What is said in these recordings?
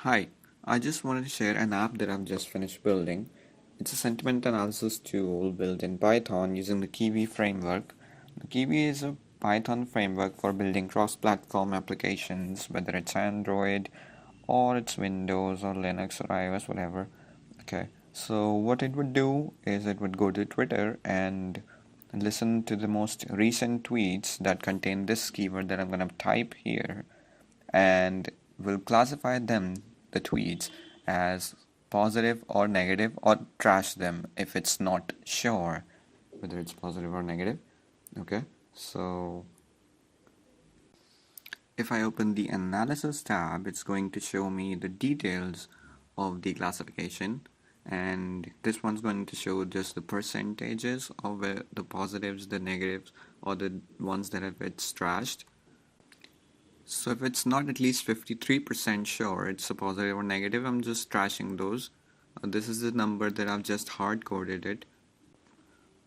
Hi, I just wanted to share an app that I've just finished building. It's a sentiment analysis tool built in Python using the Kivy framework. The Kivy is a Python framework for building cross-platform applications, whether it's Android or it's Windows or Linux or iOS, whatever. Okay, so what it would do is it would go to Twitter and listen to the most recent tweets that contain this keyword that I'm going to type here, and will classify them, the tweets, as positive or negative, or trash them if it's not sure whether it's positive or negative. Okay, so if I open the analysis tab, it's going to show me the details of the classification, and this one's going to show just the percentages of the positives, the negatives, or the ones that have it's trashed. So if it's not at least 53% sure it's a positive or negative, I'm just trashing those. This is the number that I've just hard coded it.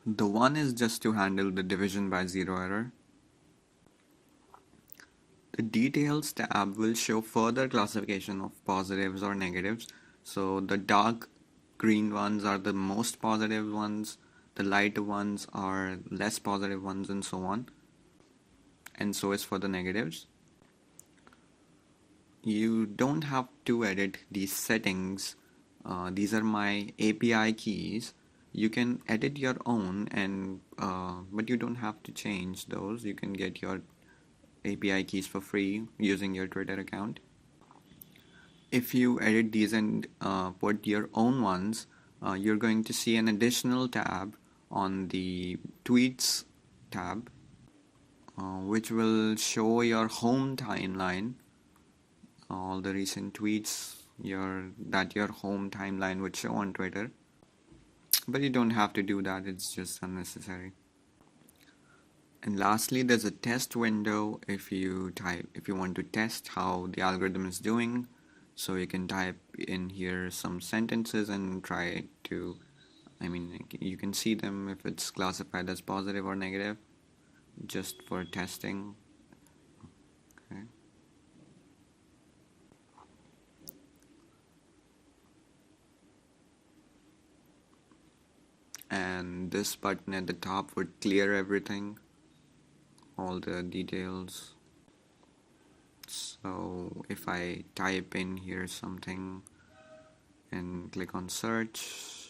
The one is just to handle the division by zero error. The details tab will show further classification of positives or negatives. So the dark green ones are the most positive ones, the lighter ones are less positive ones, and so on. And so is for the negatives. You don't have to edit these settings. These are my API keys. You can edit your own, and but you don't have to change those. You can get your API keys for free using your Twitter account. If you edit these and put your own ones, you're going to see an additional tab on the tweets tab, which will show your home timeline, all the recent tweets that your home timeline would show on Twitter. But you don't have to do that, it's just unnecessary. And lastly, there's a test window if you want to test how the algorithm is doing. So you can type in here some sentences and try to, you can see them if it's classified as positive or negative, just for testing. Okay. And this button at the top would clear everything, all the details. So if I type in here something and click on search,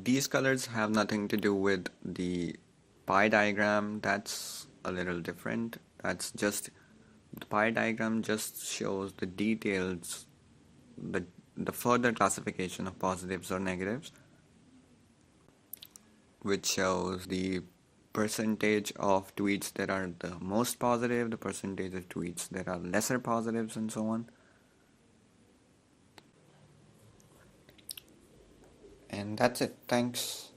these colors have nothing to do with the pie diagram. That's a little different. That's just, the pie diagram just shows the details, the further classification of positives or negatives, which shows the percentage of tweets that are the most positive, the percentage of tweets that are lesser positives, and so on. And that's it. Thanks.